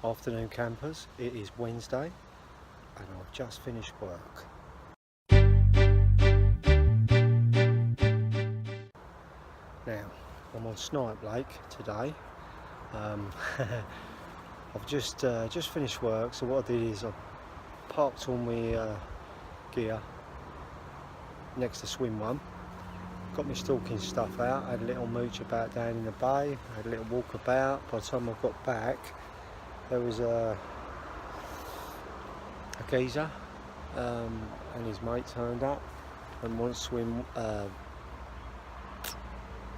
Afternoon campers, it is Wednesday and I've just finished work. Now I'm on Snipe Lake today. I've just finished work, so what I did is I parked all my gear next to swim one, got my stalking stuff out, had a little mooch about down in the bay, had a little walk about. By the time I got back there was a geezer and his mate turned up and wanted to swim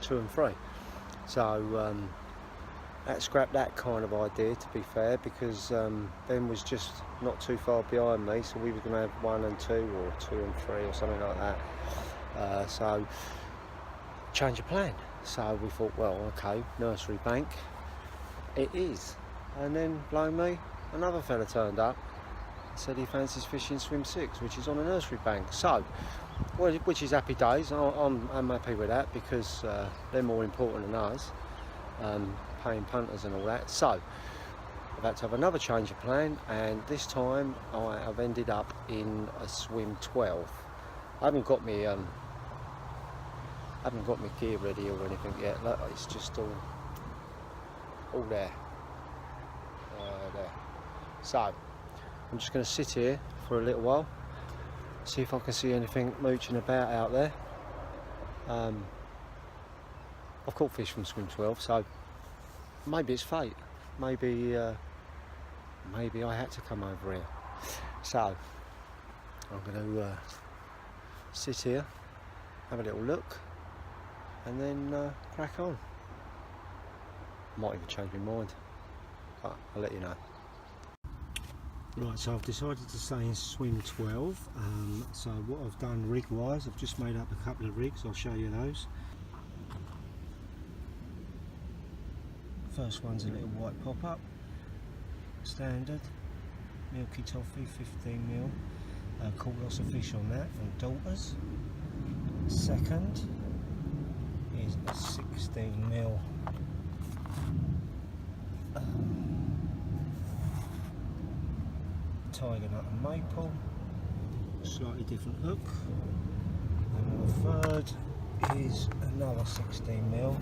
2 and 3, so that scrapped that kind of idea, to be fair, because Ben was just not too far behind me, so we were going to have 1 and 2 or 2 and 3 or something like that. So change of plan. So we thought, well, okay, nursery bank it is. And then, blow me, another fella turned up, said he fancies fishing swim 6, which is on a nursery bank. So, well, which is happy days. I'm happy with that, because they're more important than us, paying punters and all that. So I've had to have another change of plan, and this time I've ended up in a swim 12. I haven't got me gear ready or anything yet. Look, it's just all there. There. So I'm just going to sit here for a little while, see if I can see anything mooching about out there. I've caught fish from swim 12, so maybe it's fate. Maybe I had to come over here. So I'm going to sit here, have a little look, and then crack on. Might even change my mind, but I'll let you know. Right, so I've decided to stay in swim 12. So what I've done rig wise, I've just made up a couple of rigs. I'll show you those. First one's a little white pop-up, standard, milky toffee, 15mm, caught lots of fish on that from daughters. Second is a 16mm tiger nut and maple, slightly different hook. And the third is another 16mm,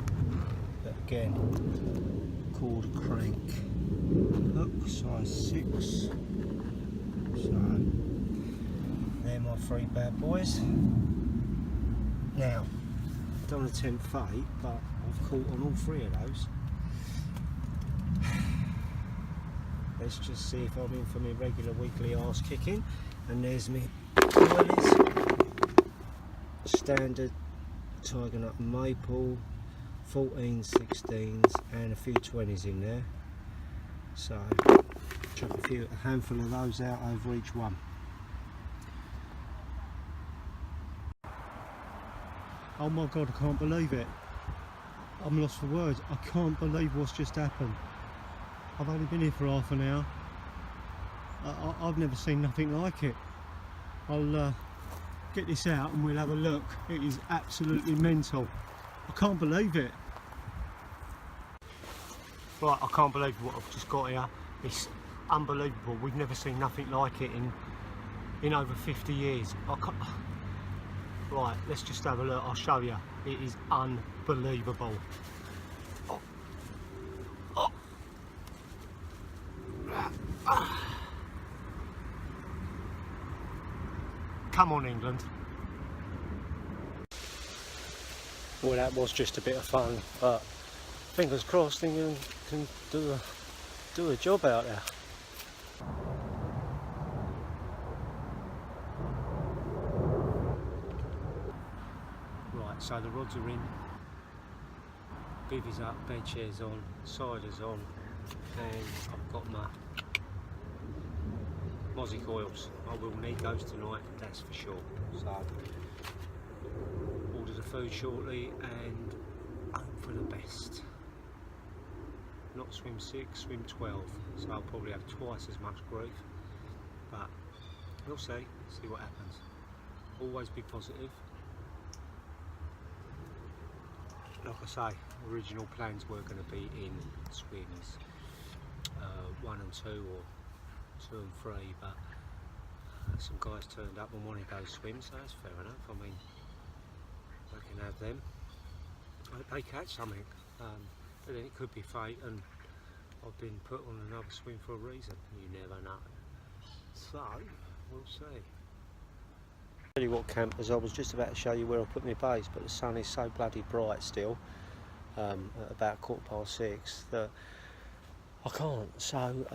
but again called a crank hook, size 6. So they're my 3 bad boys. Now, I don't want to tempt fate, but I've caught on all 3 of those. Let's just see if I'm in for my regular weekly arse kicking. And there's me Curly's standard tiger nut and maple, 14s, 16s, and a few 20s in there. So chuck a handful of those out over each one. Oh my god, I can't believe it. I'm lost for words. I can't believe what's just happened. I've only been here for half an hour. I've never seen nothing like it. I'll get this out and we'll have a look. It is absolutely mental. I can't believe it. Right, I can't believe what I've just got here. It's unbelievable. We've never seen nothing like it in over 50 years. Right, let's just have a look. I'll show you. It is unbelievable. Oh. Oh. Come on, England. Well, that was just a bit of fun, but fingers crossed England can do a job out there. Right, so the rods are in, bivvies up, bed chairs on, siders on, and I've got my mozzie coils. I will need those tonight, that's for sure. So order the food shortly and hope for the best. Not swim 6, swim 12, so I'll probably have twice as much grief, but we'll see what happens. Always be positive. like I say, original plans were going to be in swims 1 and on 2 or 2 and 3, but some guys turned up and wanted those swims, so that's fair enough. I mean, they can have them. I hope they catch something, but then it could be fate, and I've been put on another swim for a reason. You never know. So, we'll see. Tell you what, campers, I was just about to show you where I put my base, but the sun is so bloody bright still, at about 6:15, that I can't. So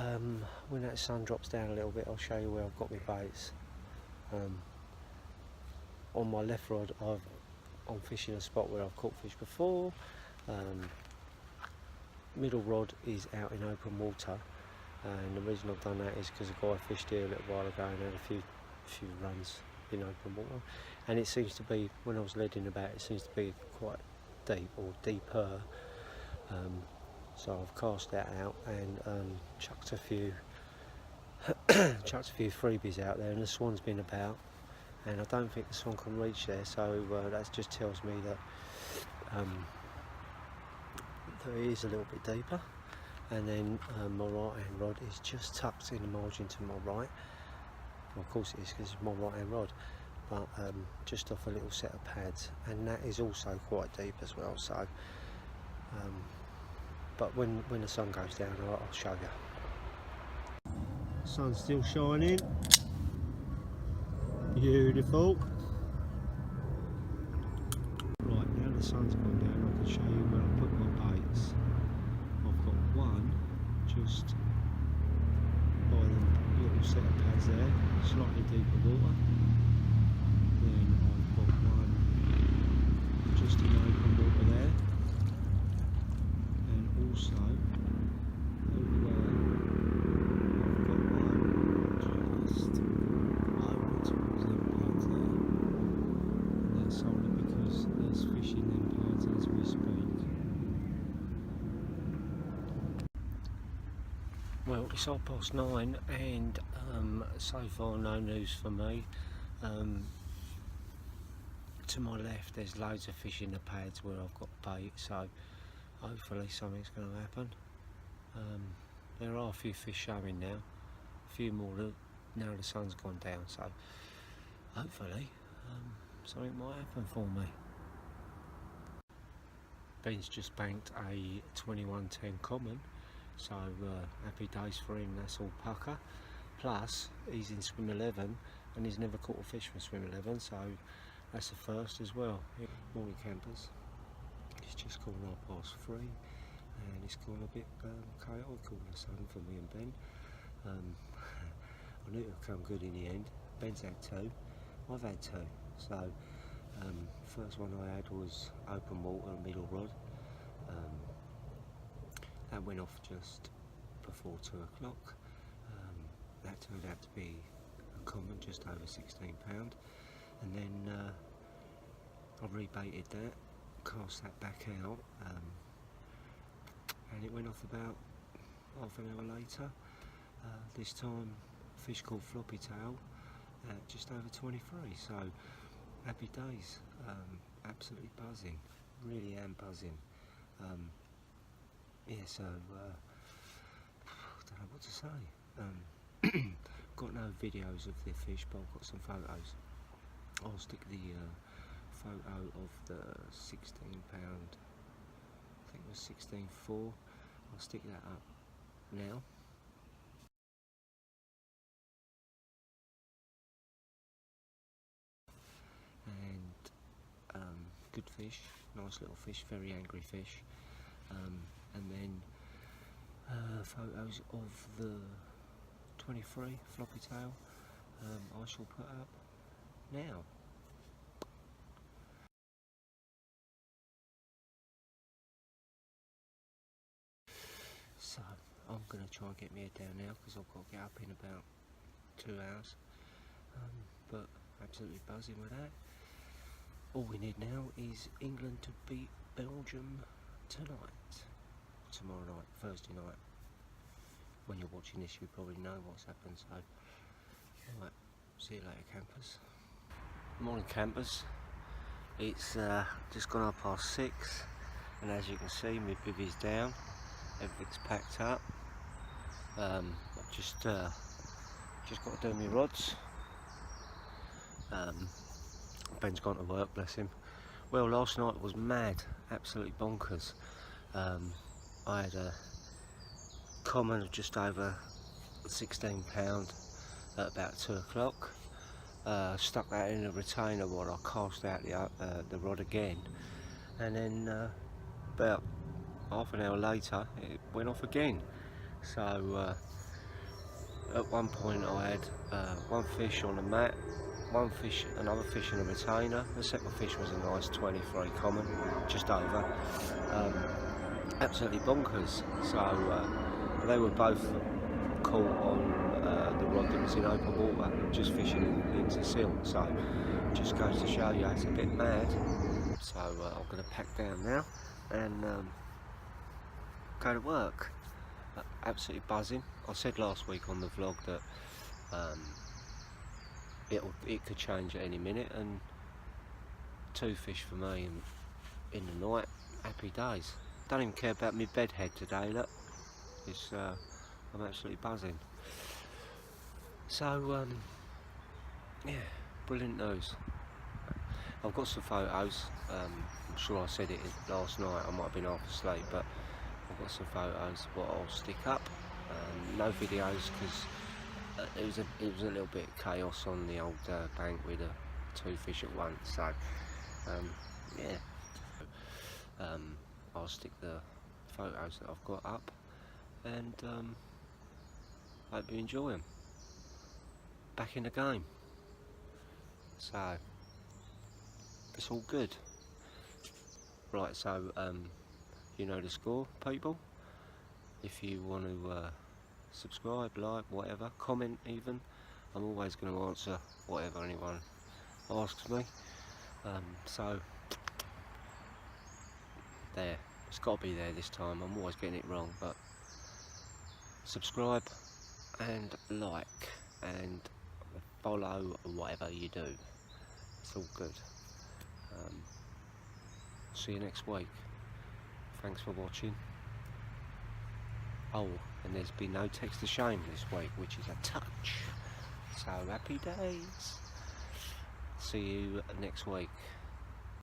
when that sun drops down a little bit, I'll show you where I've got my baits. On my left rod, I'm fishing a spot where I've caught fish before. Middle rod is out in open water, and the reason I've done that is because a guy fished here a little while ago and had a few runs in open water, and it seems to be, when I was leading about, it seems to be quite deep, or deeper. So I've cast that out and chucked a few freebies out there, and the swan's been about, and I don't think the swan can reach there, so that just tells me that that it is a little bit deeper. And then my right hand rod is just tucked in the margin to my right. Well, of course it is, because it's my right hand rod, but just off a little set of pads, and that is also quite deep as well. So but when the sun goes down, I'll show you. Sun's still shining. Beautiful. Right, now the sun's gone down, I can show you where I put my baits. I've got one just by the little set of pads there, slightly deeper water. Then I've got one just in open water there. And also over there, I've got one just over towards them pads there. And that's solely because there's fish in them pads as we speak. Well, it's 9:30, and so far no news for me. To my left there's loads of fish in the pads where I've got bait, so hopefully something's going to happen. There are a few fish showing now, a few more now the sun's gone down, so hopefully something might happen for me. Ben's just banked a 2110 common, so happy days for him, that's all pucker. Plus he's in swim 11 and he's never caught a fish from swim 11, so that's a first as well. Morning campers, it's just gone 3:30 and it's gone a bit chaotic all of a sudden for me and Ben. I knew it would come good in the end. Ben's had 2, I've had 2, so first one I had was open water, middle rod. That went off just before 2 o'clock. That turned out to be a common, just over £16, and then I rebaited that, cast that back out, and it went off about half an hour later. This time a fish called floppy tail at just over 23, so happy days. Absolutely buzzing, really am buzzing. Yeah, so I don't know what to say. Got no videos of the fish, but I've got some photos. I'll stick the photo of the £16, I think it was 16.4. I'll stick that up now. And good fish, nice little fish, very angry fish. And then photos of the 23 floppy tail I shall put up now. So I'm going to try and get my head down now because I've got to get up in about 2 hours, but absolutely buzzing with that. All we need now is England to beat Belgium tonight, tomorrow night, Thursday night. When you're watching this you probably know what's happened, so right, see you later campers. Morning campers, it's just gone 6:30, and as you can see my bivvy's down, everything's packed up, I've just got to do my rods. Ben's gone to work, bless him. Well, last night was mad, absolutely bonkers. I had a common of just over £16 at about 2 o'clock. Stuck that in a retainer while I cast out the rod again, and then about half an hour later it went off again. So at one point I had one fish on a mat, another fish in a retainer. The second fish was a nice 23 common, just over. Absolutely bonkers. So they were both caught on the rod that was in open water, just fishing into silt. So just goes to show you it's a bit mad. So I'm going to pack down now and go to work. Absolutely buzzing. I said last week on the vlog that it could change at any minute, and 2 fish for me in the night. Happy days. Don't even care about my bed head today. Look, it's I'm absolutely buzzing. So yeah, brilliant news. I've got some photos. I'm sure I said it last night. I might have been half asleep, but I've got some photos what I'll stick up. No videos because it was a little bit of chaos on the old bank with 2 fish at once. So yeah, I'll stick the photos that I've got up, and hope you enjoy them. Back in the game, so it's all good. Right, so you know the score, people. If you want to subscribe, like, whatever, comment even, I'm always going to answer whatever anyone asks me. So there, it's got to be there this time. I'm always getting it wrong, but subscribe and like and follow whatever you do. It's all good. See you next week. Thanks for watching. Oh, and there's been no text of shame this week, which is a touch. So happy days. See you next week.